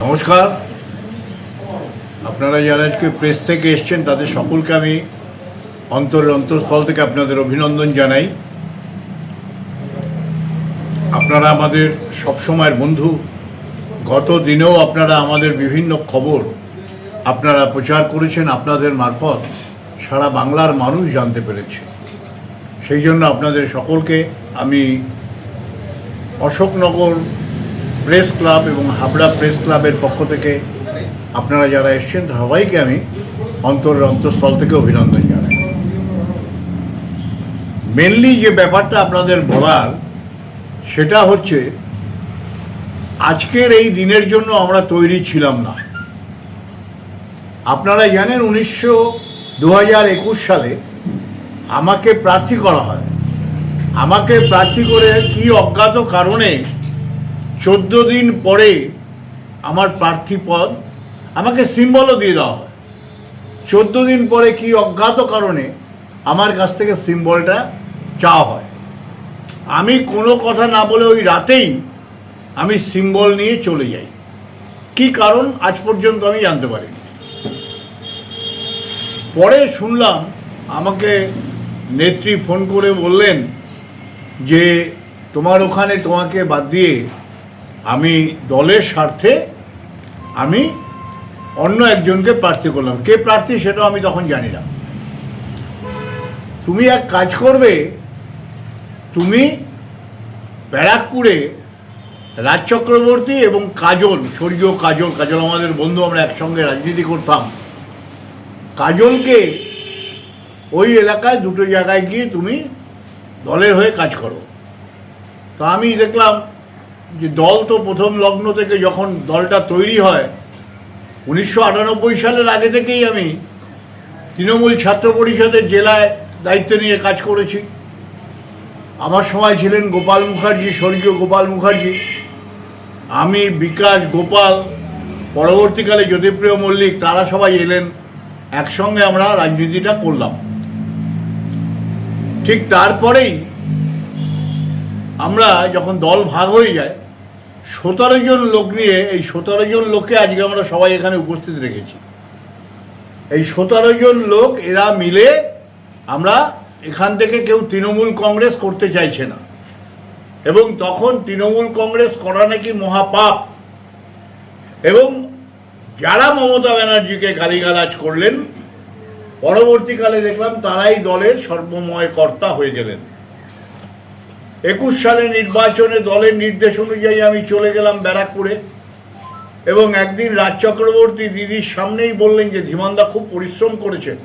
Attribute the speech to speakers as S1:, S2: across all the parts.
S1: নমস্কার। আপনারা যারা আজকে প্রেস থেকে এসছেন তাদের সকলকে আমি অন্তঃস্থল থেকে আপনাদের অভিনন্দন জানাই। আপনারা আমাদের সবসময়ের বন্ধু। গত দিনেও আপনারা আমাদের বিভিন্ন খবর আপনারা প্রচার করেছেন, আপনাদের মারফত সারা বাংলার মানুষ জানতে পেরেছে। সেই জন্য আপনাদের সকলকে আমি অশোকনগর প্রেস ক্লাব এবং হাবড়া প্রেস ক্লাবের পক্ষ থেকে আপনারা যারা এসছেন সবাইকে আমি অন্তঃস্থল থেকে অভিনন্দন জানাই। মেনলি যে ব্যাপারটা আপনাদের বলার সেটা হচ্ছে, আজকের এই দিনের জন্য আমরা তৈরি ছিলাম না। আপনারা জানেন 2021 সালে আমাকে প্রার্থী করা হয়। আমাকে প্রার্থী করে কি অজ্ঞাত কারণে 14 দিন পরে আমার প্রার্থী পদ আমাকে সিম্বলও দিয়ে দেওয়া হয়। 14 দিন পরে কি অজ্ঞাত কারণে আমার কাছ থেকে সিম্বলটা চাওয়া হয়। আমি কোনো কথা না বলে ওই রাতেই আমি সিম্বল নিয়ে চলে যাই। কি কারণ আজ পর্যন্ত আমি জানতে পারিনি। পরে শুনলাম আমাকে নেত্রী ফোন করে বললেন যে তোমার ওখানে তোমাকে বাদ দিয়ে আমি দলের স্বার্থে আমি অন্য একজনকে প্রার্থী করলাম। কে প্রার্থী সেটাও আমি তখন জানি না। তুমি এক কাজ করবে, তুমি ব্যারাকপুরে রাজ চক্রবর্তী এবং কাজল, স্বর্গীয় কাজল আমাদের বন্ধু, আমরা একসঙ্গে রাজনীতি করতাম। কাজলকে ওই এলাকায় দুটো জায়গায় গিয়ে তুমি দলের হয়ে কাজ করো। তো আমি দেখলাম যে দল তো প্রথম লগ্ন থেকে যখন দলটা তৈরি হয় 1998 সালের আগে থেকেই আমি তৃণমূল ছাত্র পরিষদের জেলায় দায়িত্ব নিয়ে কাজ করেছি। আমার সময় ছিলেন গোপাল মুখার্জি, স্বর্গীয় গোপাল মুখার্জি, আমি, বিকাশ, গোপাল, পরবর্তীকালে জ্যোতিপ্রিয় মল্লিক, তারা সবাই এলেন। একসঙ্গে আমরা রাজনীতিটা করলাম। ঠিক তারপরেই আমরা যখন দল ভাগ হয়ে যায় 17 জন লোক নিয়ে, এই 17 জন লোককে আজকে আমরা সবাই এখানে উপস্থিত রেখেছি। এই 17 জন লোক এরা মিলে আমরা এখান থেকে কেউ তৃণমূল কংগ্রেস করতে চাইছে না, এবং তখন তৃণমূল কংগ্রেস করা নাকি মহাপাপ। এবং যারা মমতা ব্যানার্জিকে গালিগালাজ করলেন পরবর্তীকালে দেখলাম তারাই দলের সর্বময় কর্তা হয়ে গেলেন। 21 সালে নির্বাচনে দলের নির্দেশ অনুযায়ী আমি চলে গেলাম ব্যারাকপুরে, এবং একদিন রাজ চক্রবর্তী দিদির সামনেই বললেন যে ধীমানদা খুব পরিশ্রম করেছেন।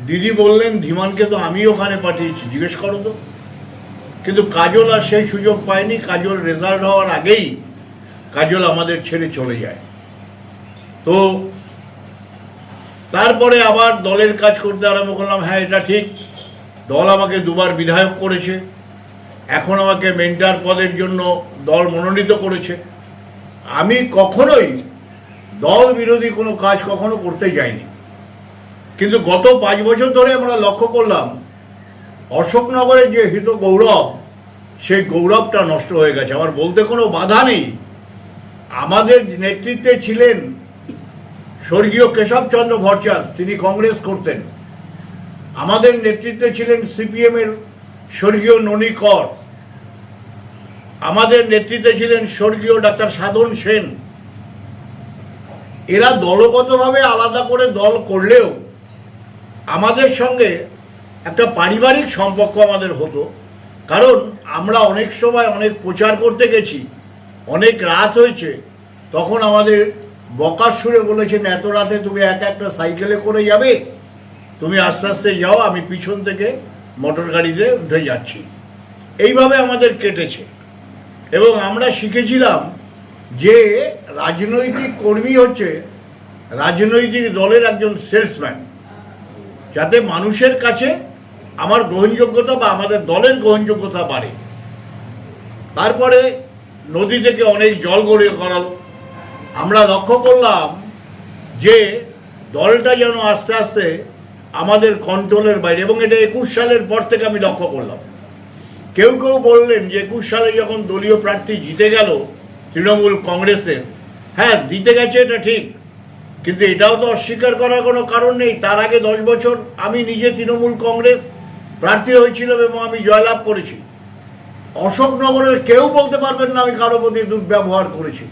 S1: দিদি বললেন ধীমানকে তো আমি ওখানে পাঠিয়েছি, জিজ্ঞেস করো তো। কিন্তু কাজল আর সেই সুযোগ পায়নি। কাজল রেজাল্ট হওয়ার আগেই কাজল আমাদের ছেড়ে চলে যায়। তো তারপরে আবার দলের কাজ করতে আরম্ভ করলাম। হ্যাঁ, এটা ঠিক, দল আমাকে দুবার বিধায়ক করেছে, এখন আমাকে মেন্টার পদের জন্য দল মনোনীত করেছে। আমি কখনোই দল বিরোধী কোনো কাজ কখনো করতে যাইনি। কিন্তু গত 5 বছর ধরে আমরা লক্ষ্য করলাম অশোকনগরের যে হিত গৌরব, সেই গৌরবটা নষ্ট হয়ে গেছে। আমার বলতে কোনো বাধা নেই। আমাদের নেতৃত্বে ছিলেন স্বর্গীয় কেশবচন্দ্র ভট্টাচার্য, তিনি কংগ্রেস করতেন। আমাদের নেতৃত্বে ছিলেন সিপিএমের স্বর্গীয় ননী কর। আমাদের নেতৃত্বে ছিলেন স্বর্গীয় ডাক্তার সাধন সেন। এরা দলগতভাবে আলাদা করে দল করলেও আমাদের সঙ্গে একটা পারিবারিক সম্পর্ক আমাদের হতো। কারণ আমরা অনেক সময় অনেক প্রচার করতে গেছি, অনেক রাত হয়েছে, তখন আমাদের বকার সুরে বলেছেন এত রাতে তুমি একটা সাইকেলে করে যাবে, তুমি আস্তে আস্তে যাও, আমি পিছন থেকে মোটর গাড়িতে উঠে যাচ্ছি। এইভাবে আমাদের কেটেছে। এবং আমরা শিখেছিলাম যে রাজনৈতিক কর্মী হচ্ছে রাজনৈতিক দলের একজন সেলসম্যান, যাতে মানুষের কাছে আমার গ্রহণযোগ্যতা বা আমাদের দলের গ্রহণযোগ্যতা বাড়ে। তারপরে নদী থেকে অনেক জল গড়িয়ে করালো। আমরা লক্ষ্য করলাম যে দলটা যেন আস্তে আস্তে আমাদের কন্ট্রোলের বাইরে, এবং এটা 21 সালের পর থেকে আমি লক্ষ্য করলাম। কেউ কেউ বললেন যে 21 সালে যখন দলীয় প্রার্থী জিতে গেল তৃণমূল কংগ্রেসের, হ্যাঁ দিতে গেছে, এটা ঠিক, কিন্তু এটাও তো অস্বীকার করার কোনো কারণ নেই। তার আগে 10 বছর আমি নিজে তৃণমূল কংগ্রেস প্রার্থী হয়েছিলাম এবং আমি জয়লাভ করেছি। অশোকনগরের কেউ বলতে পারবেন না আমি কারো প্রতি দুর্ব্যবহার করেছি,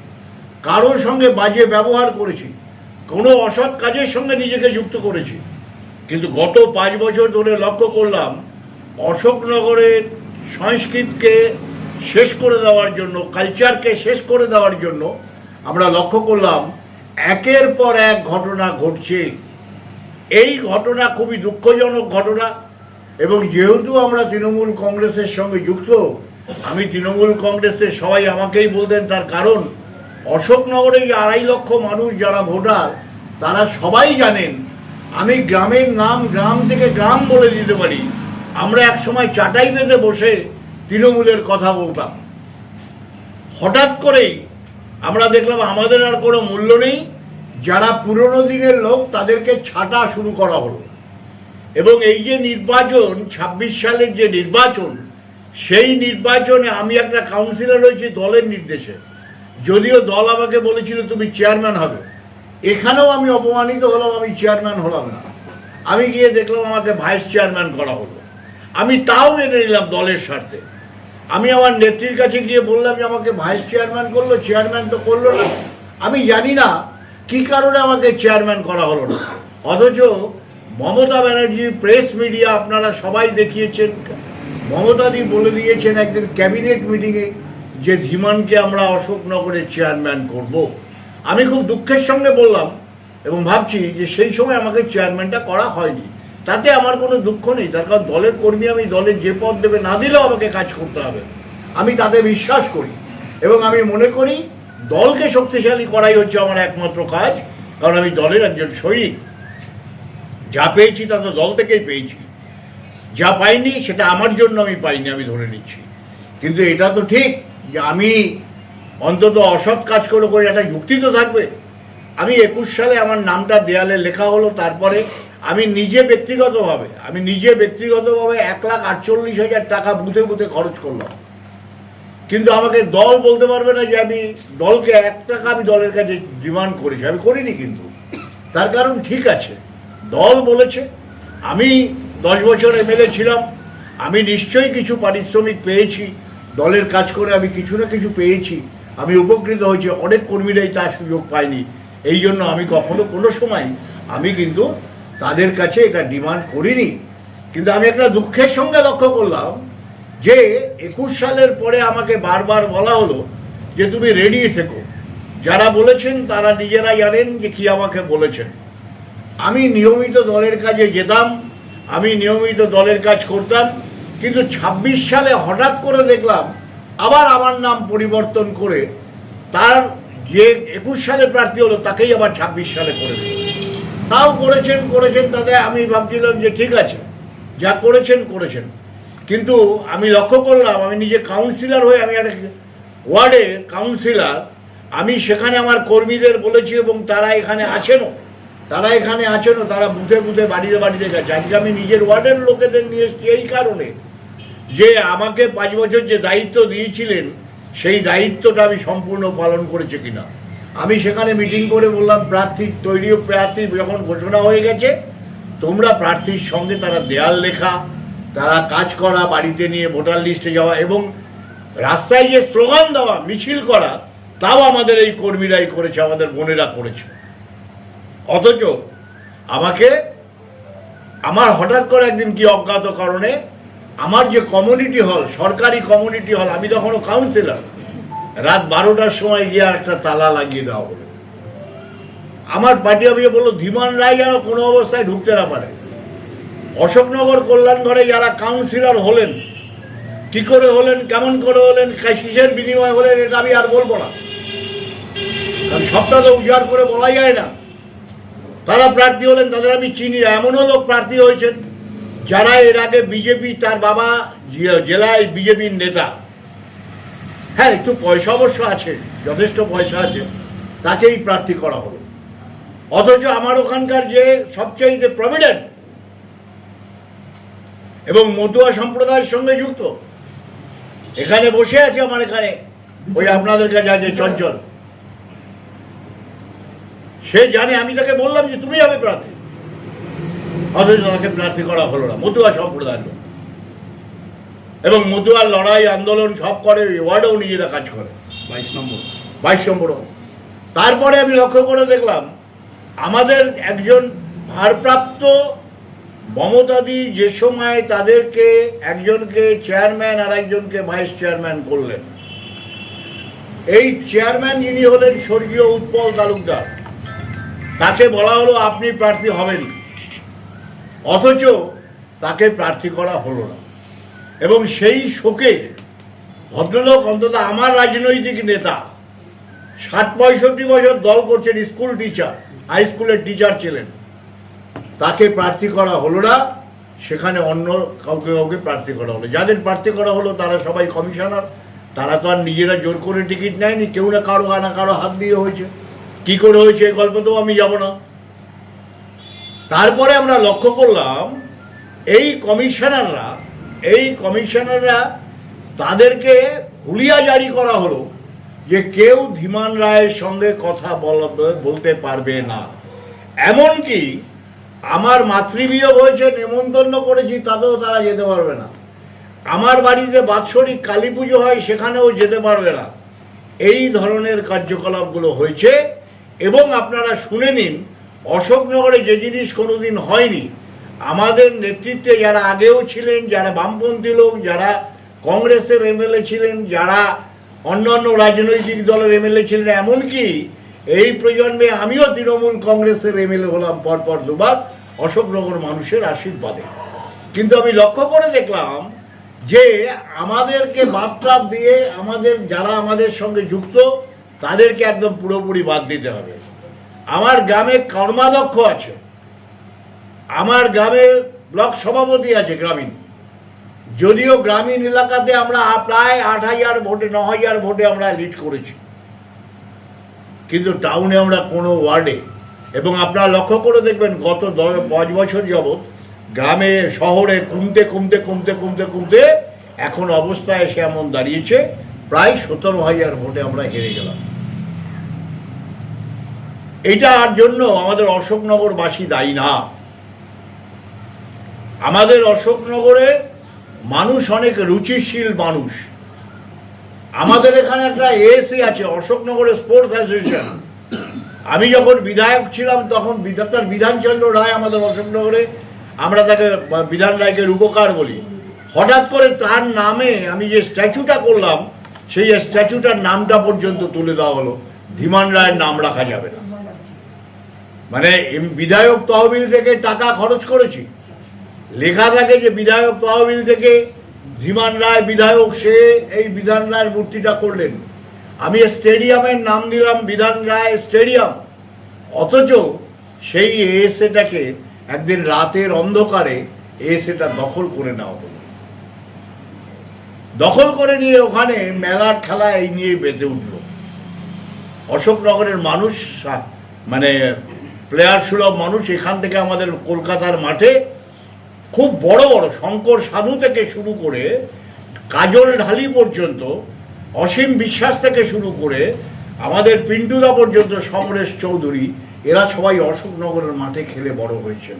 S1: কারোর সঙ্গে বাজে ব্যবহার করেছি, কোনো অসৎ কাজের সঙ্গে নিজেকে যুক্ত করেছি। কিন্তু গত 5 বছর ধরে লক্ষ্য করলাম অশোকনগরের সংস্কৃতিকে শেষ করে দেওয়ার জন্য, কালচারকে শেষ করে দেওয়ার জন্য আমরা লক্ষ্য করলাম একের পর এক ঘটনা ঘটছে। এই ঘটনা খুবই দুঃখজনক ঘটনা, এবং যেহেতু আমরা তৃণমূল কংগ্রেসের সঙ্গে যুক্ত, আমি তৃণমূল কংগ্রেসের সবাই আমাকেই বলতেন, তার কারণ অশোকনগরে যে 2.5 লক্ষ মানুষ যারা ভোটার তারা সবাই জানেন আমি গ্রামের নাম গ্রাম থেকে গ্রাম বলে দিতে পারি। আমরা এক সময় চাটাই পেতে বসে তৃণমূলের কথা বলতাম। হঠাৎ করেই আমরা দেখলাম আমাদের আর কোনো মূল্য নেই, যারা পুরনো দিনের লোক তাদেরকে ছাঁটা শুরু করা হলো। এবং এই যে নির্বাচন 26 সালের যে নির্বাচন, সেই নির্বাচনে আমি একটা কাউন্সিলর হয়েছি দলের নির্দেশে, যদিও দল আমাকে বলেছিল তুমি চেয়ারম্যান হবে। এখানেও আমি অপমানিত হলাম, আমি চেয়ারম্যান হলাম না, আমি গিয়ে দেখলাম আমাকে ভাইস চেয়ারম্যান করা হলো। আমি তাও মেনে নিলাম দলের স্বার্থে। আমি আমার নেত্রীর কাছে গিয়ে বললাম যে আমাকে ভাইস চেয়ারম্যান করলো, চেয়ারম্যান তো করলো না। আমি জানি না কি কারণে আমাকে চেয়ারম্যান করা হলো না। অথচ মমতা ব্যানার্জি, প্রেস মিডিয়া আপনারা সবাই দেখিয়েছেন, মমতাদি বলে দিয়েছেন একদিন ক্যাবিনেট মিটিংয়ে যে ধীমানকে আমরা অশোকনগরের চেয়ারম্যান করব। আমি খুব দুঃখের সঙ্গে বললাম এবং ভাবছি যে সেই সময় আমাকে চেয়ারম্যানটা করা হয়নি। তাতে আমার কোনো দুঃখ নেই, তার কারণ দলের কর্মী, আমি দলের যে পদ দেবে না দিলেও আমাকে কাজ করতে হবে, আমি তাতে বিশ্বাস করি। এবং আমি মনে করি দলকে শক্তিশালী করাই হচ্ছে আমার একমাত্র কাজ, কারণ আমি দলের একজন সৈনিক। যা পেয়েছি তা তো দল থেকেই পেয়েছি, যা পাইনি সেটা আমার জন্য আমি পাইনি, আমি ধরে নিচ্ছি। কিন্তু এটা তো ঠিক যে আমি অন্তত অসৎ কাজ করে একটা যুক্তি তো থাকবে। আমি 21 সালে আমার নামটা দেয়ালে লেখা হলো, তারপরে আমি নিজে ব্যক্তিগতভাবে 1,48,000 টাকা বুথে বুথে খরচ করলাম। কিন্তু আমাকে দল বলতে পারবে না যে আমি দলকে 1 টাকা আমি দলের কাছে ডিমান্ড করেছি, আমি করিনি। কিন্তু তার কারণ ঠিক আছে, দল বলেছে। আমি 10 বছর এমএলএ ছিলাম, আমি নিশ্চয়ই কিছু পারিশ্রমিক পেয়েছি, দলের কাজ করে আমি কিছু না কিছু পেয়েছি, আমি উপকৃত হয়েছি। অনেক কর্মীরাই তার সুযোগ পায়নি, এই জন্য আমি কখনো কোনো সময় আমি কিন্তু তাদের কাছে এটা ডিমান্ড করিনি। কিন্তু আমি একটা দুঃখের সঙ্গে লক্ষ্য করলাম যে 21 সালের পরে আমাকে বারবার বলা হলো যে তুমি রেডি থেকো। যারা বলেছেন তারা নিজেরা জানেন যে কি আমাকে বলেছেন। আমি নিয়মিত দলের কাজে যেতাম, আমি নিয়মিত দলের কাজ করতাম, কিন্তু 26 সালে হঠাৎ করে দেখলাম আবার আমার নাম পরিবর্তন করে তার যে 21 সালে প্রার্থী হলো তাকেই আবার 26 সালে করে দিল। তাও করেছেন তাতে আমি ভাবছিলাম যে ঠিক আছে, যা করেছেন। কিন্তু আমি লক্ষ্য করলাম আমি নিজে কাউন্সিলর হয়ে, আমি একটা ওয়ার্ডের কাউন্সিলর, আমি সেখানে আমার কর্মীদের বলেছি এবং তারা এখানে আছেনও, তারা বুথে বুথে বাড়িতে বাড়িতে গেছে। আজকে আমি নিজের ওয়ার্ডের লোকেদের নিয়ে এসেছি এই কারণে যে আমাকে 5 বছর যে দায়িত্ব দিয়েছিলেন সেই দায়িত্বটা আমি সম্পূর্ণ পালন করেছি কিনা। আমি সেখানে মিটিং করে বললাম প্রার্থী যখন ঘোষণা হয়ে গেছে, তোমরা প্রার্থীর সঙ্গে তারা দেয়াল লেখা, তারা কাজ করা, বাড়িতে নিয়ে ভোটার লিস্টে যাওয়া এবং রাস্তায় যে স্লোগান দেওয়া, মিছিল করা, তাও আমাদের এই কর্মীরাই করেছে, আমাদের বোনেরা করেছে। অথচ আমার হঠাৎ করে একদিন কি অজ্ঞাত কারণে আমার যে কমিউনিটি হল, সরকারি কমিউনিটি হল, আমি তখনও কাউন্সিলর, রাত 12টার সময় গিয়ে একটা তালা লাগিয়ে দেওয়া হলো। আমার পার্টি অফিসে বললো ধীমান রায় যেন কোনো অবস্থায় ঢুকতে না পারে। অশোকনগর কল্যাণঘরে যারা কাউন্সিলর হলেন, কি করে হলেন, কেমন করে হলেন, কিসের বিনিময় হলেন, এটা আমি আর বলবো না, কারণ সবটা তো উজাড় করে বলা যায় না। তারা প্রার্থী হলেন, তাদের আমি চিনি না। এমনও লোক প্রার্থী হয়েছেন যারা এর আগে বিজেপি, তার বাবা জেলায় বিজেপির নেতা, হ্যাঁ একটু পয়সা অবশ্য আছে, যথেষ্ট পয়সা আছে, তাকেই প্রার্থী করা হলো। অথচ আমার ওখানকার যে সবচেয়ে প্রভিডেন্ট এবং মতুয়া সম্প্রদায়ের সঙ্গে যুক্ত, এখানে বসে আছে আমার এখানে ওই আপনাদের কাছে আছে চঞ্চল, সে জানে, আমি তাকে বললাম যে তুমি যাবে প্রার্থী, অথচ তাকে প্রার্থী করা হলো না। মতুয়া সম্প্রদায়ের লোক, এবং মতুয়ার লড়াই আন্দোলন সব করে, ওয়ার্ডেও নিজেরা কাজ করে। 22 নম্বর। তারপরে আমি লক্ষ্য করে দেখলাম আমাদের একজন ভারপ্রাপ্ত মমতাদি যে সময় তাদেরকে একজনকে চেয়ারম্যান আর একজনকে ভাইস চেয়ারম্যান করলেন, এই চেয়ারম্যান যিনি হলেন স্বর্গীয় উৎপল তালুকদার, তাকে বলা হলো আপনি প্রার্থী হবেন, অথচ তাকে প্রার্থী করা হলো না। এবং সেই শোকে ভদ্রলোক, অন্তত আমার রাজনৈতিক নেতা, 60-65 বছর দল করছেন, স্কুল টিচার, হাই স্কুলের টিচার ছিলেন, তাকে প্রার্থী করা হলো না। সেখানে অন্য কাউকে কাউকে প্রার্থী করা হলো। যাদের প্রার্থী করা হলো তারা সবাই কমিশনার, তারা তো আর নিজেরা জোর করে টিকিট নেয়নি, কেউ না কারো হাত দিয়ে হয়েছে। কি করে হয়েছে এই গল্প তো আমি যাব না। তারপরে আমরা লক্ষ্য করলাম এই কমিশনাররা তাদেরকে হুলিয়া জারি করা হলো যে কেউ ধীমান রায়ের সঙ্গে কথা বলতে পারবে না। এমনকি আমার মাতৃবিয়োগ হয়েছে, নেমন্তন্ন করেছি, তাতেও তারা যেতে পারবে না। আমার বাড়িতে বাৎসরিক কালী পুজো হয়, সেখানেও যেতে পারবে না। এই ধরনের কার্যকলাপগুলো হয়েছে। এবং আপনারা শুনে নিন, অশোকনগরে যে জিনিস কোনোদিন হয়নি, আমাদের নেতৃত্বে যারা আগেও ছিলেন, যারা বামপন্থী লোক, যারা কংগ্রেসের এমএলএ ছিলেন, যারা অন্যান্য রাজনৈতিক দলের এমএলএ ছিলেন, এমনকি এই প্রজন্মে আমিও তৃণমূল কংগ্রেসের এমএলএ হলাম পরপর দুবার অশোকনগর মানুষের আশীর্বাদে। কিন্তু আমি লক্ষ্য করে দেখলাম যে আমাদেরকে মাত্রা দিয়ে যারা আমাদের সঙ্গে যুক্ত তাদেরকে একদম পুরোপুরি বাদ দিতে হবে। আমার গ্রামে কর্মাধ্যক্ষ আছে, আমার গ্রামে ব্লক সভাপতি আছে গ্রামীণ, যদিও গ্রামীণ এলাকাতে আমরা প্রায় 8,000 ভোটে 9,000 ভোটে আমরা লিড করেছি, কিন্তু টাউনে আমরা কোনো ওয়ার্ডে, এবং আপনারা লক্ষ্য করে দেখবেন গত 5 বছর যাবৎ গ্রামে শহরে কমতে এখন অবস্থা এসে এমন দাঁড়িয়েছে প্রায় 17,000 ভোটে আমরা হেরে গেলাম। এটার জন্য আমাদের অশোকনগরবাসী দায়ী না। আমাদের অশোকনগরে মানুষ অনেক রুচিশীল মানুষ। আমাদের এখানে একটা এএসি আছে, অশোকনগরে স্পোর্টস অ্যাসোসিয়েশন। আমি যখন বিধায়ক ছিলাম তখন বিধানচন্দ্র রায় আমাদের অশোকনগরে, আমরা তাকে বিধান রায়কে রূপকার বলি। হঠাৎ করে তার নামে আমি যে স্ট্যাচুটা করলাম, সেই স্ট্যাচুটার নামটা পর্যন্ত তুলে দেওয়া হলো, ধীমান রায়ের নাম রাখা যাবে না। মানে বিধায়ক তহবিল থেকে টাকা খরচ করেছি, লেখা থাকে যে বিধায়ক তহবিল থেকে ধীমান রায় বিধায়ক, সে এই বিধান রায়ের মূর্তিটা করলেন। আমি স্টেডিয়ামের নাম দিলাম বিধান রায় স্টেডিয়াম, অথচ সেই এএসএটাকে একদিন রাতের অন্ধকারে এএসএটা দখল করে নেওয়া হলো। দখল করে নিয়ে ওখানে মেলার খেলা এই নিয়ে বেঁচে উঠল। অশোকনগরের মানুষ মানে প্লেয়ার সুলভ মানুষ। এখান থেকে আমাদের কলকাতার মাঠে খুব বড় বড় শঙ্কর সাধু থেকে শুরু করে কাজল ঢালি পর্যন্ত, অসীম বিশ্বাস থেকে শুরু করে আমাদের পিন্টুদা পর্যন্ত, সমরেশ চৌধুরী, এরা সবাই অশোকনগরের মাঠে খেলে বড় হয়েছেন।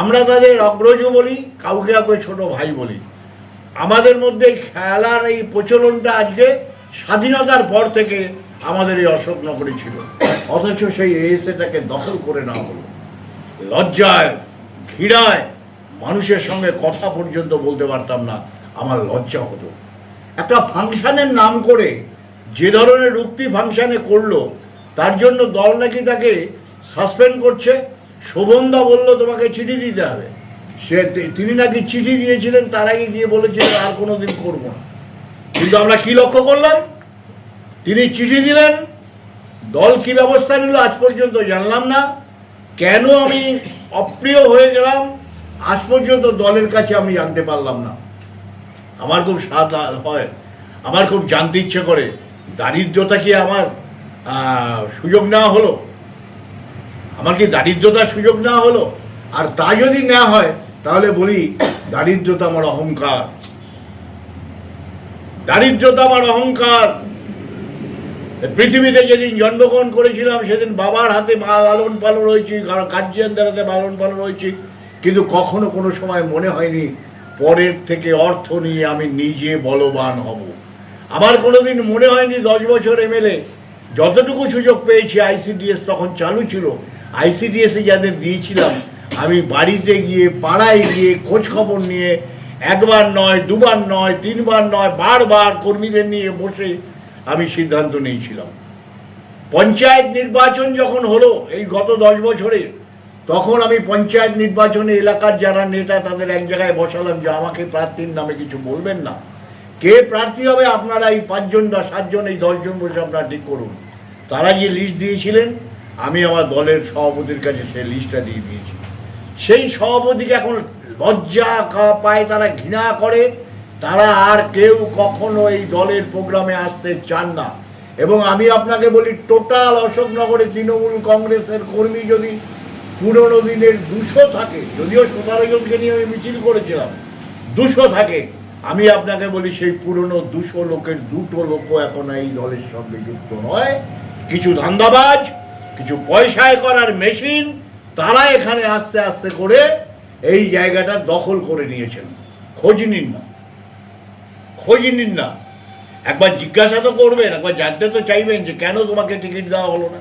S1: আমরা তাদের অগ্রজ বলি, কাউকে কাউকে ছোট ভাই বলি। আমাদের মধ্যে খেলার এই প্রচলনটা আজকে স্বাধীনতার পর থেকে আমাদের এই অশোকনগরে ছিল, অথচ সেই এএসএটাকে দখল করে নেওয়া হলো। লজ্জায় ঘৃণায় মানুষের সঙ্গে কথা পর্যন্ত বলতে পারতাম না, আমার লজ্জা হতো। একটা ফাংশনের নাম করে যে ধরনের রুক্তি ফাংশনে করলো, তার জন্য দল নাকি তাকে সাসপেন্ড করছে। শোভনদা বলল তোমাকে চিঠি দিতে হবে, তিনি নাকি চিঠি দিয়েছিলেন, তার আগে গিয়ে বলেছিলেন আর কোনোদিন করবো না। কিন্তু আমরা কি লক্ষ্য করলাম, তিনি চিঠি দিলেন, দল কি ব্যবস্থা নিল আজ পর্যন্ত জানলাম না। কেন আমি অপ্রিয় হয়ে গেলাম আজ পর্যন্ত দলের কাছে আমি জানতে পারলাম না। আমার খুব স্বাদ হয়, আমার খুব জানতে ইচ্ছে করে দারিদ্রতা কি আমার সুযোগ নেওয়া হলো, আমার কি দারিদ্রতার সুযোগ নেওয়া হলো? আর তা যদি নেওয়া হয় তাহলে বলি দারিদ্রতা আমার অহংকার, দারিদ্রতা আমার অহংকার। পৃথিবীতে যেদিন জন্মগ্রহণ করেছিলাম সেদিন বাবার হাতে লালন পালন হয়েছি, গার্জিয়ানদের হাতে লালন পালন হয়েছি, কিন্তু কখনো কোনো সময় মনে হয়নি পরের থেকে অর্থ নিয়ে আমি নিজে বলবান হব। আমার কোনোদিন মনে হয়নি 10 বছর এমএলএ যতটুকু সুযোগ পেয়েছি, আইসিডিএস তখন চালু ছিল, আইসিডিএসে যাদের দিয়েছিলাম আমি বাড়িতে গিয়ে পাড়ায় গিয়ে খোঁজ খবর নিয়ে একবার নয়, দুবার নয়, তিনবার নয়, বারবার কর্মীদের নিয়ে বসে আমি সিদ্ধান্ত নিয়েছিলাম। পঞ্চায়েত নির্বাচন যখন হলো এই গত 10 বছরে, তখন আমি পঞ্চায়েত নির্বাচনে এলাকার যারা নেতা তাদের এক জায়গায় বসালাম যে আমাকে প্রার্থীর নামে কিছু বলবেন না, কে প্রার্থী হবে আপনারা এই 5 জন বা 7 জন এই 10 জন বসে আপনারা ঠিক করুন। তারা যে লিস্ট দিয়েছিলেন আমি আমার দলের সভাপতির কাছে সেই লিস্টটা দিয়ে দিয়েছি। সেই সভাপতিকে এখন লজ্জা পায়, তারা ঘৃণা করে, তারা আর কেউ কখনো এই দলের প্রোগ্রামে আসতে চান না। এবং আমি আপনাকে বলি, টোটাল অশোকনগরে তৃণমূল কংগ্রেসের কর্মী যদি পুরনো দিনের 200 থাকে, যদিও 17 জনকে নিয়ে আমি মিছিল করেছিলাম, 200 থাকে, আমি আপনাকে বলি সেই পুরনো 200 লোকের 2টো লোকও এখন এই দলের সঙ্গে যুক্ত নয়। কিছু ধান্দাবাজ, কিছু পয়সায় করার মেশিন, তারা এখানে আস্তে আস্তে করে এই জায়গাটা দখল করে নিয়েছেন। খোঁজ নিন না, খোঁজ নিন না, একবার জিজ্ঞাসা তো করবেন, একবার জানতে তো চাইবেন যে কেন তোমাকে টিকিট দেওয়া হলো না।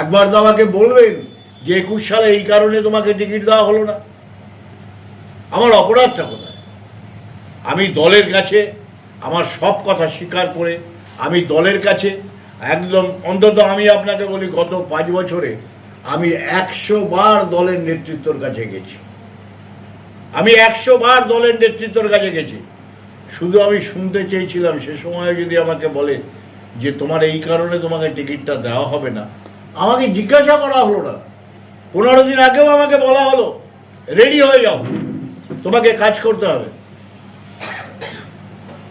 S1: একবার তো আমাকে বলবেন যে 21 সালে এই কারণে তোমাকে টিকিট দেওয়া হলো না। আমার অপরাধটা কোথায়? আমি দলের কাছে আমার সব কথা স্বীকার করে আমি দলের কাছে একদম, অন্তত আমি আপনাকে বলি গত 5 বছরে আমি 100 বার দলের নেতৃত্বর কাছে গেছি। আমি 100 বার দলের নেতৃত্বর কাছে গেছি। শুধু আমি শুনতে চেয়েছিলাম সে সময় যদি আমাকে বলে যে তোমার এই কারণে তোমাকে টিকিটটা দেওয়া হবে না। আমাকে জিজ্ঞাসা করা হলো না। 15 দিন আগেও আমাকে বলা হলো রেডি হয়ে যাও, তোমাকে কাজ করতে হবে,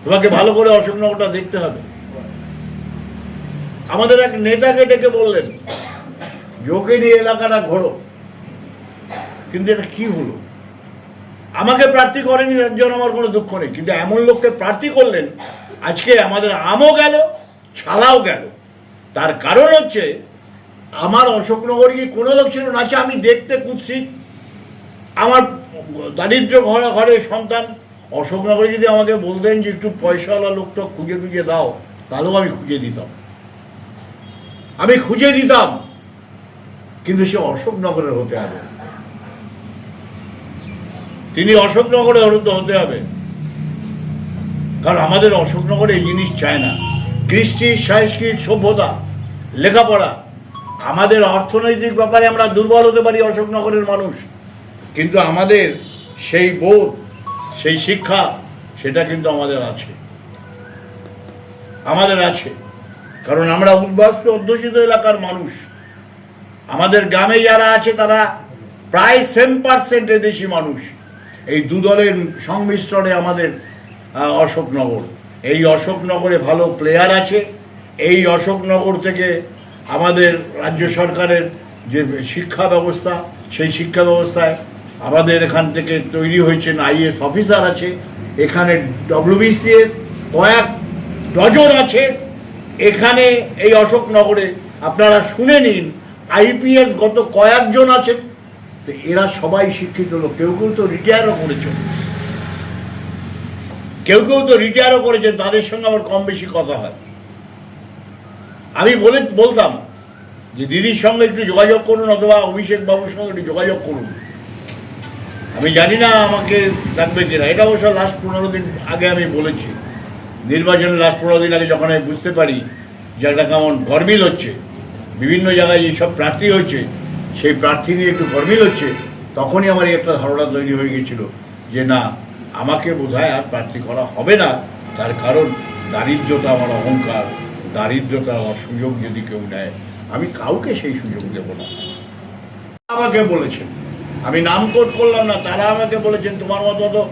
S1: তোমাকে ভালো করে অশোকনগরটা দেখতে হবে। আমাদের এক নেতাকে ডেকে বললেন যোগে নিয়ে এলাকাটা ঘোরো, কিন্তু এটা কি হলো? আমাকে প্রার্থী করেনি, তার জন্য আমার কোনো দুঃখ নেই, কিন্তু এমন লোককে প্রার্থী করলেন আজকে আমাদের আমও গেল, ছালাও গেল। তার কারণ হচ্ছে আমার অশোকনগরে কি কোনো লোক ছিল না? আমি দেখতে কুৎসিত, আমার দারিদ্র ঘরের সন্তান, অশোকনগরে যদি আমাকে বলতেন যে একটু পয়সাওয়ালা লোকটা খুঁজে খুঁজে দাও, তাহলেও আমি খুঁজে দিতাম, আমি খুঁজে দিতাম, কিন্তু সে অশোকনগরের হতে হবে, তিনি অশোকনগরে হতে হবে। কারণ আমাদের অশোকনগরে এই জিনিস চায় না। কৃষ্টি, সংস্কৃত, সভ্যতা, লেখাপড়া, আমাদের অর্থনৈতিক ব্যাপারে আমরা দুর্বল হতে পারি অশোকনগরের মানুষ, কিন্তু আমাদের সেই বোধ, সেই শিক্ষা, সেটা কিন্তু আমাদের আছে, আমাদের আছে। কারণ আমরা উদ্বাস্তু অধ্যুষিত এলাকার মানুষ। আমাদের গ্রামে যারা আছে তারা প্রায় 7% দেশি মানুষ। এই 2 দলের সংমিশ্রণে আমাদের অশোকনগর। এই অশোকনগরে ভালো প্লেয়ার আছে। এই অশোকনগর থেকে আমাদের রাজ্য সরকারের যে শিক্ষা ব্যবস্থা, সেই শিক্ষা ব্যবস্থায় আমাদের এখান থেকে তৈরি হয়েছেন IAS অফিসার আছে, এখানে WBCS কয়েক ডজন আছে। এখানে এই অশোকনগরে আপনারা শুনে নিন IPS গত কয়েকজন আছেন। তো এরা সবাই শিক্ষিত লোক, কেউ কেউ তো রিটায়ারও করেছেন, কেউ কেউ তো রিটায়ারও করেছেন, তাদের সঙ্গে আমার কম বেশি কথা হয়। আমি বলতাম যে দিদির সঙ্গে একটু যোগাযোগ করুন, অথবা অভিষেক বাবুর সঙ্গে একটু যোগাযোগ করুন। আমি জানি না আমাকে ডাকবে কিনা, এটা অবশ্য লাস্ট 15 দিন আগে আমি বলেছি। নির্বাচনের লাস্ট 15 দিন আগে যখন আমি বুঝতে পারি যে একটা কেমন গরমিল হচ্ছে, বিভিন্ন জায়গায় এইসব প্রার্থী হচ্ছে, সেই প্রার্থী নিয়ে একটু গরমিল হচ্ছে, তখনই আমার একটা ধারণা তৈরি হয়ে গেছিল যে না, আমাকে বোধহয় আর প্রার্থী করা হবে না। তার কারণ দারিদ্রতা আমার অহংকার, দারিদ্রতা আমার সুযোগ যদি কেউ নেয়, আমি কাউকে সেই সুযোগ দেব না। আমাকে বলেছেন, আমি নাম কোট করলাম না, তারা আমাকে বলেছেন তোমার মতো তো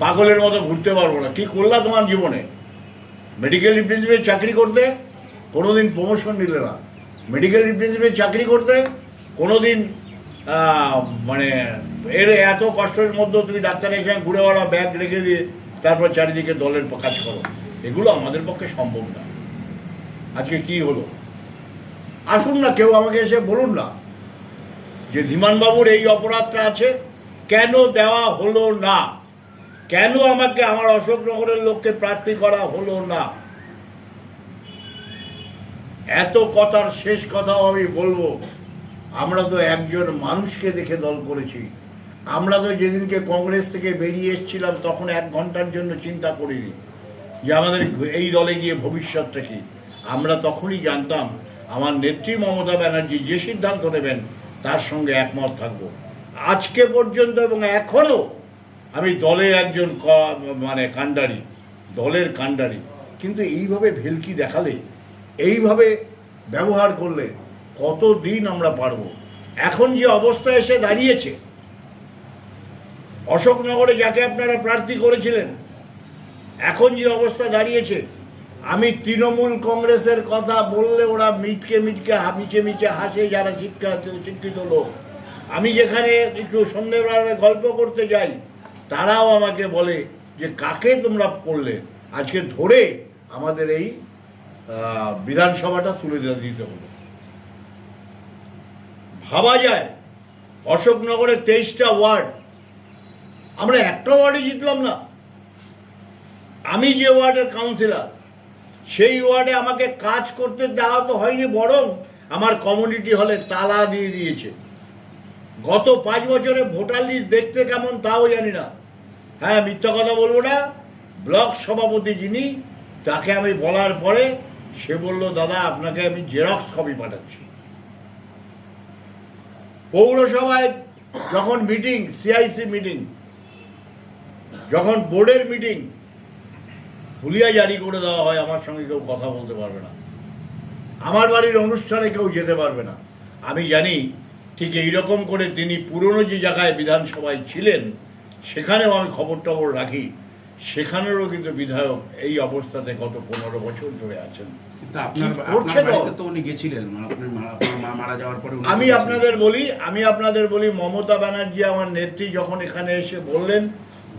S1: পাগলের মতো ঘুরতে পারবো না। কি করলা তোমার জীবনে? মেডিকেল রিপ্রেজেন্টেটিভ চাকরি করতে, কোনোদিন প্রমোশন নিলে না। মেডিকেল রিপ্রেজেন্টেটিভ চাকরি করতে কোনোদিন মানে এর এত কষ্টের মধ্যে তুমি ডাক্তারের এখানে ঘুরে বেড়াও, ব্যাগ রেখে দিয়ে তারপর চারিদিকে দলের কাজ করো, এগুলো আমাদের পক্ষে সম্ভব না। আজকে কি হলো? আসুন না, কেউ আমাকে এসে বলুন না যে ধীমানবাবুর এই অপরাধটা আছে, কেন দেওয়া হলো না, কেন আমাকে আমার অশোকনগরের লোককে প্রার্থী করা হলো না। এত কথার শেষ কথাও আমি বলবো, আমরা তো একজন মানুষকে দেখে দল করেছি। আমরা তো যেদিনকে কংগ্রেস থেকে বেরিয়ে এসেছিলাম তখন 1 ঘন্টার জন্য চিন্তা করিনি যে আমাদের এই দলে গিয়ে ভবিষ্যৎটা কি। আমরা তখনই জানতাম আমার নেত্রী মমতা ব্যানার্জি যে সিদ্ধান্ত নেবেন তার সঙ্গে একমত থাকব। আজকে পর্যন্ত এবং এখনও আমি দলের একজন কাণ্ডারি, দলের কাণ্ডারি। কিন্তু এইভাবে ভেলকি দেখালে, এইভাবে ব্যবহার করলে কতদিন আমরা পারব? এখন যে অবস্থা এসে দাঁড়িয়েছে, অশোকনগরে যাকে আপনারা প্রার্থী করেছিলেন, এখন যে অবস্থা দাঁড়িয়েছে, আমি তৃণমূল কংগ্রেসের কথা বললে ওরা মিটকে মিচে হাসে, যারা শিক্ষিত লোক। আমি যেখানে একটু সন্ধ্যেবেলায় গল্প করতে যাই, তারাও আমাকে বলে যে কাকে তোমরা পড়লে, আজকে ধরে আমাদের এই বিধানসভাটা তুলে দিতে হলো। ভাবা যায় অশোকনগরের 23টা ওয়ার্ড, আমরা একটা ওয়ার্ডে জিতলাম না। আমি যে ওয়ার্ডের কাউন্সিলর, সেই ওয়ার্ডে আমাকে কাজ করতে দেওয়া তো হয়নি, বরং আমার কমিউনিটি হলে তালা দিয়ে দিয়েছে। গত 5 বছরে ভোটার লিস্ট দেখতে কেমন তাও জানি না। হ্যাঁ, মিথ্যা কথা বলবো না, ব্লক সভাপতি যিনি, তাকে আমি বলার পরে সে বলল, দাদা আপনাকে আমি জেরক্স কপি পাঠাচ্ছি। পৌরসভায় যখন মিটিং, সিআইসি মিটিং, যখন বোর্ডের মিটিং, হুলিয়া জারি করে দেওয়া হয়, আমার সঙ্গে কেউ কথা বলতে পারবে না, আমার বাড়ির অনুষ্ঠানে কেউ যেতে পারবে না। আমি জানি ঠিক এইরকম করে তিনি পুরনো যে জায়গায় বিধানসভায় ছিলেন সেখানেও আমি খবর টবর রাখি, সেখানেরও কিন্তু বিধায়ক এই অবস্থাতে গত 15 বছর ধরে আছেন। আমি আপনাদের বলি মমতা ব্যানার্জি আমার নেত্রী যখন এখানে এসে বললেন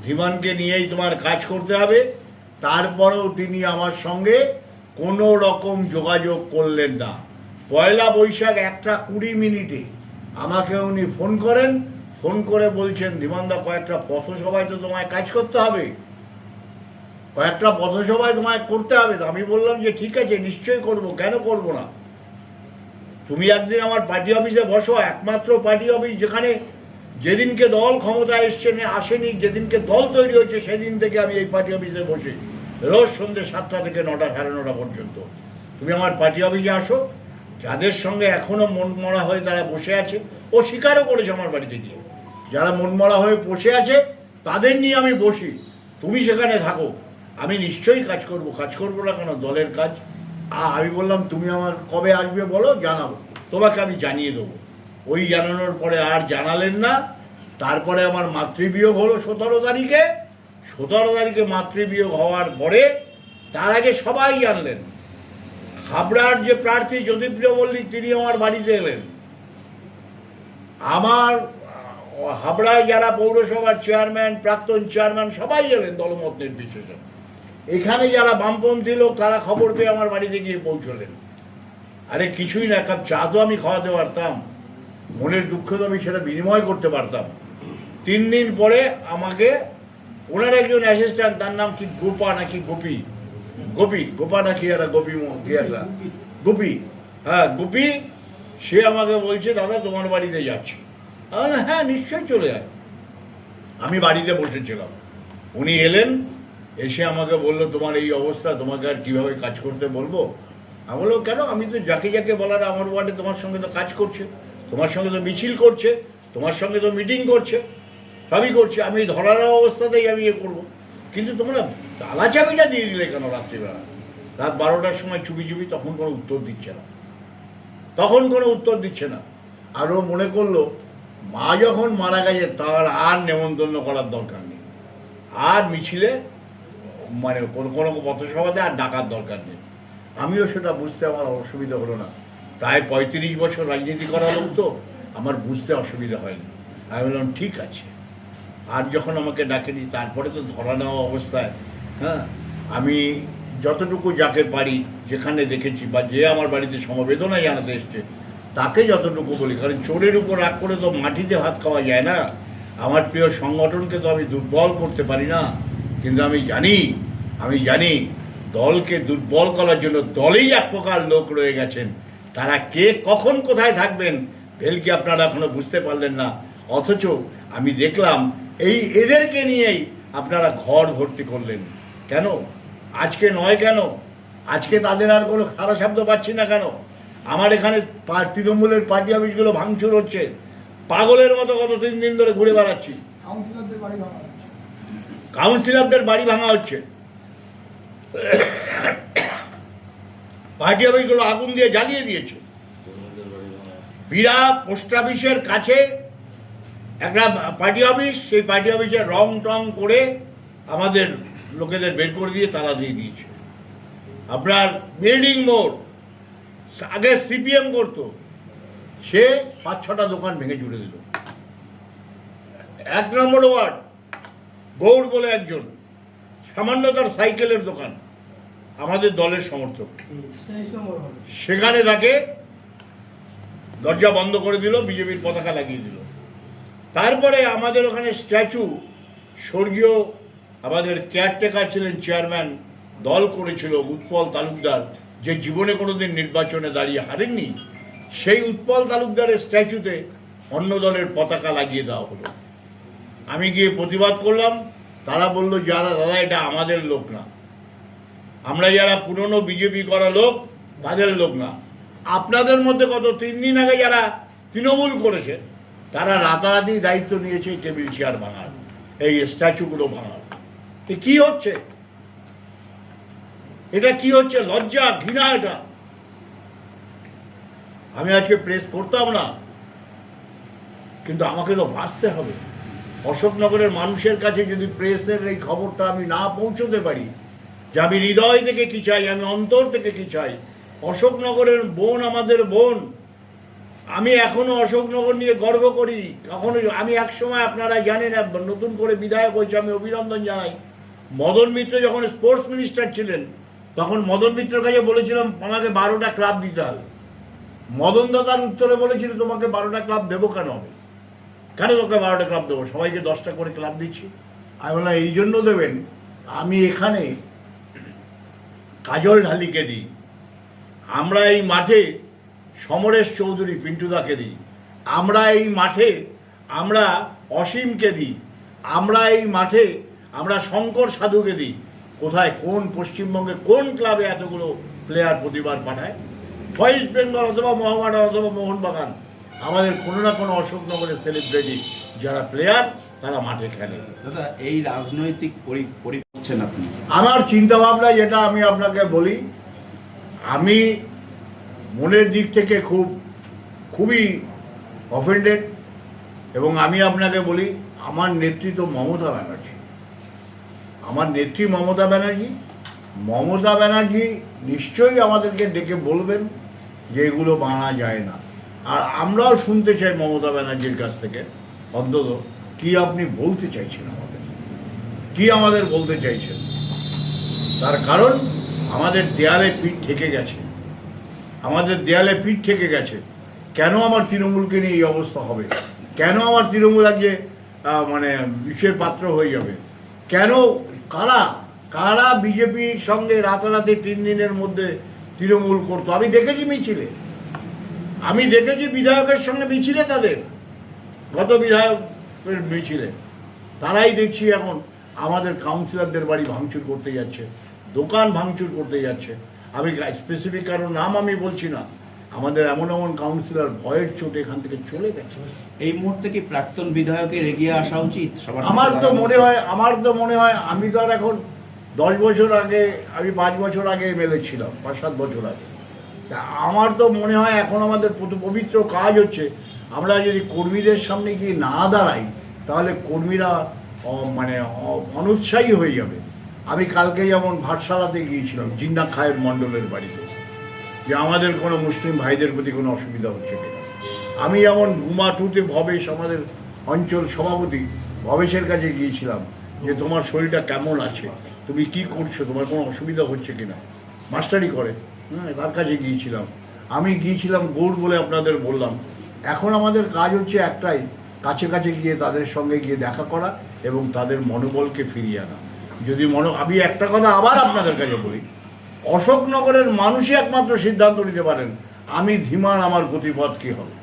S1: ধীমানকে নিয়েই তোমার কাজ করতে হবে, তারপরেও তিনি আমার সঙ্গে কোনো রকম যোগাযোগ করলেন না। 1 বৈশাখ 1:20 আমাকে উনি ফোন করেন, ফোন করে বলছেন, ধীমানদা কয়েকটা পথসভায় তো তোমায় কাজ করতে হবে, কয়েকটা পথসভায় তোমায় করতে হবে। তো আমি বললাম যে ঠিক আছে, নিশ্চয়ই করব, কেন করব না। তুমি একদিন আমার পার্টি অফিসে বসো, একমাত্র পার্টি অফিস যেখানে যেদিনকে দল ক্ষমতা আসেনি, যেদিনকে দল তৈরি হয়েছে সেদিন থেকে আমি এই পার্টি অফিসে বসে রোজ সন্ধ্যে 7টা থেকে 9টা, 9:30 পর্যন্ত। তুমি আমার পার্টি অফিসে আসো, যাদের সঙ্গে এখনও মনমরা হয়ে তারা বসে আছে, ও স্বীকারও করেছে আমার বাড়িতে গিয়ে, যারা মনমরা হয়ে বসে আছে তাদের নিয়ে আমি বসি, তুমি সেখানে থাকো, আমি নিশ্চয়ই কাজ করবো না কেন, দলের কাজ। আমি বললাম তুমি আমার কবে আসবে বলো, জানাবো, তোমাকে আমি জানিয়ে দেবো। ওই জানানোর পরে আর জানালেন না। তারপরে আমার মাতৃবিয়োগ হলো 17 তারিখে। 17 তারিখে মাতৃবিয়োগ হওয়ার পরে, তার আগে সবাই জানলেন, হাবড়ার যে প্রার্থী জ্যোতিপ্রিয় মল্লিক তিনি আমার বাড়িতে এলেন। আমার হাবড়ায় যারা পৌরসভার চেয়ারম্যান, প্রাক্তন চেয়ারম্যান সবাই এলেন দলমত নির্বিশেষে। এখানে যারা বামপন্থী লোক তারা খবর পেয়ে আমার বাড়িতে গিয়ে পৌঁছলেন। আরে কিছুই না, এক কাপ চা তো আমি খাওয়াতে পারতাম, মনের দুঃখ তো আমি সেটা বিনিময় করতে পারতাম। 3 দিন পরে আমাকে ওনার একজন অ্যাসিস্ট্যান্ট, তার নাম কি গোপা নাকি গোপা নাকি একটা গোপী, হ্যাঁ গোপী, সে আমাকে বলছে দাদা তোমার বাড়িতে যাচ্ছি। হ্যাঁ নিশ্চয়ই চলে যায়। আমি বাড়িতে বসেছিলাম, উনি এলেন, এসে আমাকে বললো তোমার এই অবস্থা, তোমাকে আর কীভাবে কাজ করতে বলবো। আমি বললো কেন, আমি তো যাকে বলার আমার ওয়ার্ডে তোমার সঙ্গে তো কাজ করছে, তোমার সঙ্গে তো মিছিল করছে, তোমার সঙ্গে তো মিটিং করছে, সবই করছে, আমি ধরার অবস্থাতেই আমি করবো। কিন্তু তোমরা তালা চাবিটা দিয়ে দিলে কেন রাত্রিবেলা, রাত 12টার সময় চুপি, তখন কোনো উত্তর দিচ্ছে না। আর ও মনে করলো মা যখন মারা গেছে তার আর নেমন্তন্ন করার দরকার নেই, আর মিছিলে কোনো পথসভাতে আর ডাকার দরকার নেই। আমিও সেটা বুঝতে আমার অসুবিধা হলো না। প্রায় 35 বছর রাজনীতি করা লোক তো, আমার বুঝতে অসুবিধা হয়নি। আমি বললাম ঠিক আছে। আর যখন আমাকে ডাকেনি, তারপরে তো ধরা নেওয়া অবস্থায়, হ্যাঁ, আমি যতটুকু যাকে পারি, যেখানে দেখেছি বা যে আমার বাড়িতে সমবেদনা জানাতে এসছে তাকে যতটুকু বলি, কারণ চোরের উপর রাগ করে তো মাটিতে ভাত খাওয়া যায় না। আমার প্রিয় সংগঠনকে তো আমি দুর্বল করতে পারি না, কিন্তু আমি জানি দলকে দুর্বল করার জন্য দলেই এক প্রকার লোক রয়ে গেছেন। তারা কে কখন কোথায় থাকবেন ভেলকি আপনারা এখনো বুঝতে পারলেন না, অথচ আমি দেখলাম এদেরকে নিয়েই আপনারা ঘর ভর্তি করলেন। কেন আজকে নয়, কেন আজকে তাদের আর কোনো খারাপ শব্দ পাচ্ছি না কেন? আমার এখানে তৃণমূলের পার্টি অফিসগুলো ভাঙচুর হচ্ছে, পাগলের মতো গত 3 দিন ধরে ঘুরে বেড়াচ্ছি। কাউন্সিলরদের বাড়ি ভাঙা হচ্ছে, পার্টি অফিসগুলো আগুন দিয়ে জ্বালিয়ে দিয়েছে। বিরা পোস্ট অফিসের কাছে একটা পার্টি অফিস, সেই পার্টি অফিসে রং টং করে আমাদের লোকেদের বের করে দিয়ে তালা দিয়ে দিয়েছে। আপনার বিল্ডিং মোড় আগে সিপিএম করতো, সে 5-6টা দোকান ভেঙে জুড়ে দিল। 1 নম্বর ওয়ার্ড গৌর বলে একজন, সামান্য তার সাইকেলের দোকান, আমাদের দলের সমর্থক, সেখানে তাকে দরজা বন্ধ করে দিল, বিজেপির পতাকা লাগিয়ে দিল। তারপরে আমাদের ওখানে স্ট্যাচু, স্বর্গীয় আমাদের কেয়ারটেকার ছিলেন, চেয়ারম্যান, দল করেছিল উৎপল তালুকদার, যে জীবনে কোনোদিন নির্বাচনে দাঁড়িয়ে হারেননি, সেই উৎপল তালুকদারের স্ট্যাচুতে অন্য দলের পতাকা লাগিয়ে দেওয়া হলো। আমি গিয়ে প্রতিবাদ করলাম, তারা বলল দাদা এটা আমাদের লোক না, আমরা যারা পুরনো বিজেপি করা লোক তাদের লোক না। আপনাদের মধ্যে গত 3 দিন আগে যারা তৃণমূল করেছে তারা রাতারাতি দায়িত্ব নিয়েছে টেবিল চেয়ার ভাঙার, এই স্ট্যাচুগুলো ভাঙার। কি হচ্ছে এটা? কি হচ্ছে? লজ্জা, ঘৃণা এটা। আমি আজকে প্রেস করতাম না, কিন্তু আমাকে তো বাঁচতে হবে। অশোকনগরের মানুষের কাছে যদি প্রেসের এই খবরটা আমি না পৌঁছতে পারি যে আমি হৃদয় থেকে কি চাই, আমি অন্তর থেকে কি চাই, অশোকনগরের বোন আমাদের বোন, আমি এখনো অশোকনগর নিয়ে গর্ব করি। কখনো আমি একসময়, আপনারা জানেন, নতুন করে বিধায়ক হয়েছে, আমি অভিনন্দন জানাই। মদন মিত্র যখন স্পোর্টস মিনিস্টার ছিলেন তখন মদন মিত্রের কাছে বলেছিলাম আমাকে 12টা ক্লাব দিতে হবে। মদন দাদার উত্তরে বলেছিল তোমাকে 12টা ক্লাব দেবো কেন? হবে কেন তোকে 12টা ক্লাব দেবো? সবাইকে 10টা করে ক্লাব দিচ্ছি। আমি বললাম এই জন্য দেবেন, আমি এখানে কাজল ঢালিকে দিই, আমরা এই মাঠে সমরেশ চৌধুরী পিন্টুদাকে দিই, আমরা এই মাঠে আমরা অসীমকে দিই, আমরা এই মাঠে আমরা শঙ্কর সাধুকে দিই। কোথায়, কোন পশ্চিমবঙ্গে কোন ক্লাবে এতগুলো প্লেয়ার প্রতিবার পাঠায়? ওয়েস্ট বেঙ্গল অথবা মোহামেডান অথবা মোহনবাগান, আমাদের কোনো না কোনো অশোকনগরের সেলিব্রিটি যারা প্লেয়ার তারা মাঠে খেলে।
S2: দাদা এই রাজনৈতিক পরিবর্তন আপনি,
S1: আমার চিন্তাভাবনা যেটা আমি আপনাকে বলি, আমি মনের দিক থেকে খুবই অফেন্ডেড, এবং আমি আপনাকে বলি আমার নেত্রী তো মমতা ব্যানার্জি, আমার নেত্রী মমতা ব্যানার্জি নিশ্চয়ই আমাদেরকে ডেকে বলবেন যে এগুলো মানা যায় না। আর আমরাও শুনতে চাই মমতা ব্যানার্জির কাছ থেকে অন্তত কি আপনি বলতে চাইছেন, আমাদের বলতে চাইছেন। তার কারণ আমাদের দেয়ালে পিঠ ঠেকে গেছে, কেন আমার তৃণমূলকে নিয়ে এই অবস্থা হবে? কেন আমার তৃণমূল আজকে মানে বিষের পাত্র হয়ে যাবে? কেন? কারা বিজেপির সঙ্গে রাতারাতি 3 দিনের মধ্যে তৃণমূল করতো? আমি দেখেছি মিছিলে, আমি দেখেছি বিধায়কের সঙ্গে মিছিলে, তাদের গত বিধায়কের মিছিলে তারাই দেখছি এখন আমাদের কাউন্সিলরদের বাড়ি ভাঙচুর করতে যাচ্ছে, দোকান ভাঙচুর করতে যাচ্ছে। আমি স্পেসিফিক কারো নাম আমি বলছি না, আমাদের এমন কাউন্সিলর ভয়ের চোটে এখান থেকে চলে গেছে।
S2: এই মুহূর্তে কি প্রাক্তন বিধায়কের এগিয়ে আসা উচিত?
S1: আমার তো মনে হয় আমি তো আর এখন 10 বছর আগে, আমি 5 বছর আগে এমএলএ ছিলাম, 5-7 বছর আগে। আমার তো মনে হয় এখন আমাদের পবিত্র কাজ হচ্ছে, আমরা যদি কর্মীদের সামনে গিয়ে না দাঁড়াই তাহলে কর্মীরা মানে অনুৎসাহী হয়ে যাবে। আমি কালকে যেমন ভাটশালাতে গিয়েছিলাম জিন্না খায়ের মণ্ডলের বাড়িতে, যে আমাদের কোনো মুসলিম ভাইদের প্রতি কোনো অসুবিধা হচ্ছে কিনা। আমি যেমন গুমাটুতে ভবেশ, আমাদের অঞ্চল সভাপতি ভবেশের কাছে গিয়েছিলাম যে তোমার শরীরটা কেমন আছে, তুমি কি করছো, তোমার কোনো অসুবিধা হচ্ছে কিনা, মাস্টারি করে। হ্যাঁ, তার কাছে গিয়েছিলাম, আমি গিয়েছিলাম গৌড় বলে আপনাদের বললাম। এখন আমাদের কাজ হচ্ছে একটাই, কাছে কাছে গিয়ে তাদের সঙ্গে গিয়ে দেখা করা এবং তাদের মনোবলকে ফিরিয়ে আনা। যদি আমি একটা কথা আবার আপনাদের কাছে বলি, অশোকনগরের মানুষই একমাত্র সিদ্ধান্ত নিতে পারেন আমি ধীমান আমার গতিপথ কী হবে।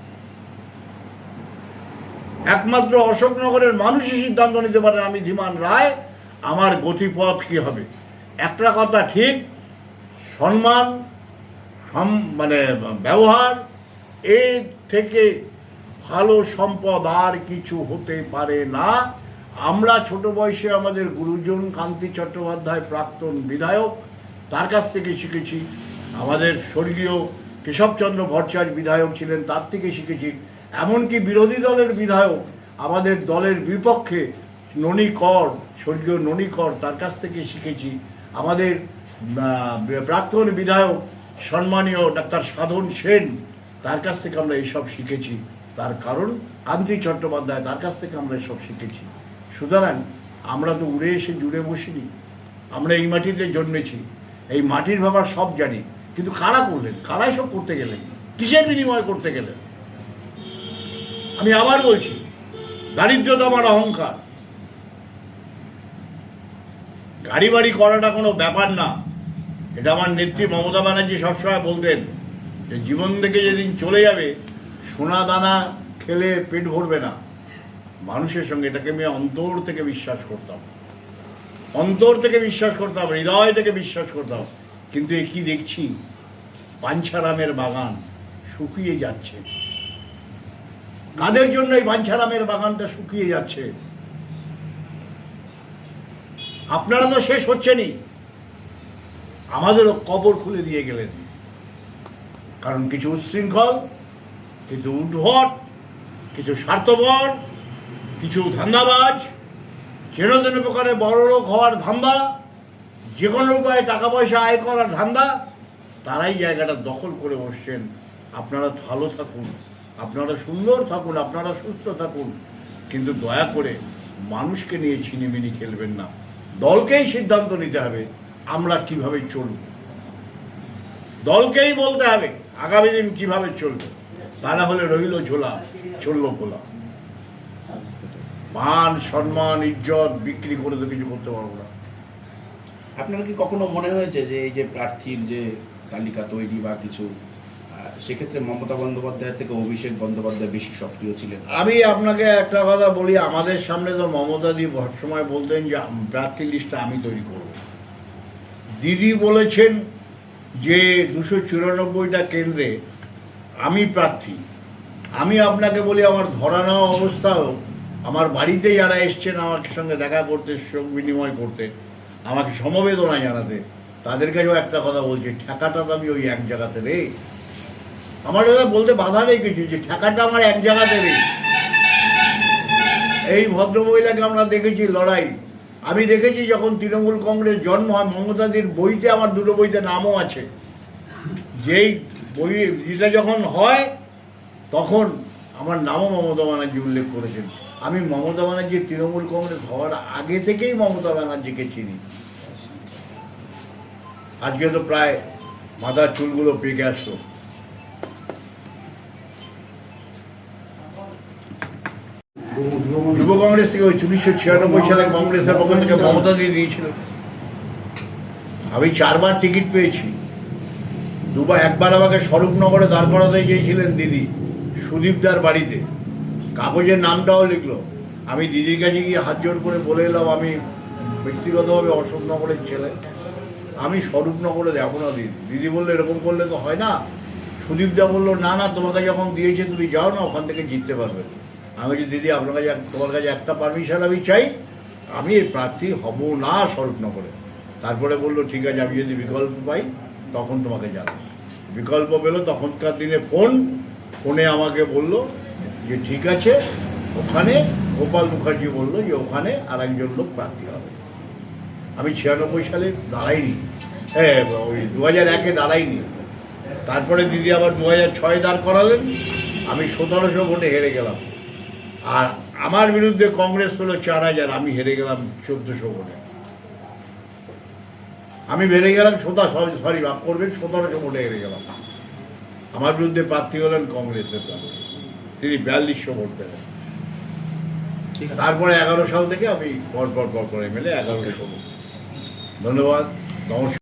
S1: একমাত্র অশোকনগরের মানুষই সিদ্ধান্ত নিতে পারেন আমি ধীমান রায় আমার গতিপথ কী হবে। একটা কথা ঠিক, সম্মান মানে ব্যবহার এর থেকে ভালো সম্পদ আর কিছু হতে পারে না। আমরা ছোট বয়সে আমাদের গুরুজন কান্তি চট্টোপাধ্যায় প্রাক্তন বিধায়ক, তার কাছ থেকে শিখেছি। আমাদের স্বর্গীয় কেশবচন্দ্র ভট্টাচার্য বিধায়ক ছিলেন, তার থেকে শিখেছি। এমনকি বিরোধী দলের বিধায়ক, আমাদের দলের বিপক্ষে ননী কর, স্বর্গীয় ননী কর, তার কাছ থেকে শিখেছি। আমাদের প্রাক্তন বিধায়ক সম্মানীয় ডাক্তার সাধন সেন, তার কাছ থেকে আমরা এইসব শিখেছি। তার কারণ কান্তি চট্টোপাধ্যায়, তার কাছ থেকে আমরা এসব শিখেছি। সুতরাং আমরা তো উড়ে এসে জুড়ে বসিনি, আমরা এই মাটিতে জন্মেছি, এই মাটির ব্যাপার সব জানি। কিন্তু কারা করলেন, কারাই সব করতে গেলেন, কিসের বিনিময় করতে গেলেন? আমি আবার বলছি, দারিদ্রতা আমার অহংকার। গাড়ি বাড়ি করাটা কোনো ব্যাপার না। এটা আমার নেত্রী মমতা ব্যানার্জি সবসময় বলতেন যে জীবন থেকে যেদিন চলে যাবে সোনা দানা খেলে পেট ভরবে না। মানুষের সঙ্গে এটাকে আমি অন্তর থেকে বিশ্বাস করতাম, অন্তর থেকে বিশ্বাস করতাম, হৃদয় থেকে বিশ্বাস করতাম। কিন্তু এ কি দেখছি, বাঞ্ছারামের বাগান শুকিয়ে যাচ্ছে। কাদের জন্য এই বাঞ্ছারামের বাগানটা শুকিয়ে যাচ্ছে? আপনারা তো শেষ হচ্ছেনই, আমাদেরও কবর খুলে দিয়ে গেলেন। কারণ কিছু উচ্ছৃঙ্খল, কিছু উদ্ভট, কিছু স্বার্থপর, কিছু ধান্দাবাজ, যেন তেন প্রকারে বড়লোক হওয়ার ধান্দা, যে কোনো উপায়ে টাকা পয়সা আয় করার ধান্দা, তারাই জায়গাটা দখল করে বসছেন। আপনারা ভালো থাকুন, আপনারা সুন্দর থাকুন, আপনারা সুস্থ থাকুন, কিন্তু দয়া করে মানুষকে নিয়ে ছিনিমিনি খেলবেন না। দলকেই সিদ্ধান্ত নিতে হবে আমরা কিভাবে চলব, দলকেই বলতে হবে আগামী দিন কিভাবে চলবে। তা না হলে রইল ঝোলা, চললো পোলা। মান সম্মান ইজ্জত বিক্রি করে তো কিছু করতে পারবো না।
S2: আপনার কি কখনো মনে হয়েছে যে এই যে প্রার্থীর যে তালিকা তৈরি বা কিছু, সেক্ষেত্রে মমতা বন্দ্যোপাধ্যায় থেকে অভিষেক বন্দ্যোপাধ্যায় বেশি সক্রিয় ছিলেন?
S1: আমি আপনাকে একটা কথা বলি, আমাদের সামনে তো মমতাদি সময় বলতেন যে প্রার্থী লিস্টটা আমি তৈরি করব। দিদি বলেছেন যে 294টা কেন্দ্রে আমি প্রার্থী। আমি আপনাকে বলি, আমার ধরা নেওয়া অবস্থাও আমার বাড়িতে যারা এসছেন আমার সঙ্গে দেখা করতে, শোক বিনিময় করতে, আমাকে সমবেদনা জানাতে, তাদের কাছেও একটা কথা বলছি, ঠেকাটা তো আমি ওই এক জায়গাতে রে। আমার দাদা বলতে বাধা নেই কিছু, যে ঠেকাটা আমার এক জায়গাতে রে। এই ভদ্রমহিলাকে আমরা দেখেছি লড়াই। আমি দেখেছি যখন তৃণমূল কংগ্রেস জন্ম হয়, মমতাদির বইতে, আমার দুটো বইতে নামও আছে, যেই বই যেটা যখন হয় তখন আমার নামও মমতা ব্যানার্জি উল্লেখ করেছেন। আমি মমতা ব্যানার্জি তৃণমূল কংগ্রেস হওয়ার আগে থেকেই মমতা ব্যানার্জিকে চিনি। আজকে তো প্রায় মাথার চুলগুলো পেকে আসতো। যুব কংগ্রেস থেকে ওই 1996 সালে কংগ্রেসের পক্ষ থেকে মমতা দিয়ে দিয়েছিল। আমি 4 বার টিকিট পেয়েছি। একবার আমাকে স্বরূপনগরে দাঁড় করাতে চেয়েছিলেন দিদি, সুদীপদার বাড়িতে, কাগজের নামটাও লিখলো। আমি দিদির কাছে গিয়ে হাত জোর করে বলে এলাম আমি ব্যক্তিগতভাবে অশোকনগরের ছেলে, আমি স্বরূপনগরে যাবো না। দিদি বললো এরকম করলে তো হয় না। সুদীপদা বললো না না, তোমাকে যখন দিয়েছে তুমি যাও না, ওখান থেকে জিততে পারবে। আমি বলছি দিদি আপনার কাছে, তোমার কাছে একটা পারমিশন আমি চাই, আমি এই প্রার্থী হব না স্বরূপনগরে। তারপরে বললো ঠিক আছে, আমি যদি বিকল্প পাই তখন তোমাকে জানাবো। বিকল্প পেলো, তখনকার দিনে ফোনে আমাকে বললো যে ঠিক আছে, ওখানে গোপাল মুখার্জি বললো যে ওখানে আর একজন লোক প্রার্থী হবে। আমি 96 সালে দাঁড়াইনি, হ্যাঁ ওই 2001-এ দাঁড়াইনি। তারপরে দিদি আবার 2006 দাঁড় করালেন, আমি 1700 ভোটে হেরে গেলাম। আর আমার বিরুদ্ধে কংগ্রেস পেল 4000, আমি হেরে গেলাম 1400 ভোটে। আমি বেড়ে গেলাম সরি মাফ করবেন 1700 ভোটে হেরে গেলাম। আমার বিরুদ্ধে প্রার্থী হলেন কংগ্রেসের প্রার্থী, তিনি 4200 ভোট পেলেন।
S2: ঠিক আছে।
S1: তারপরে 11 সাল থেকে আমি পর পর এমএলএ 11 ষোলো। ধন্যবাদ, নমস্কার।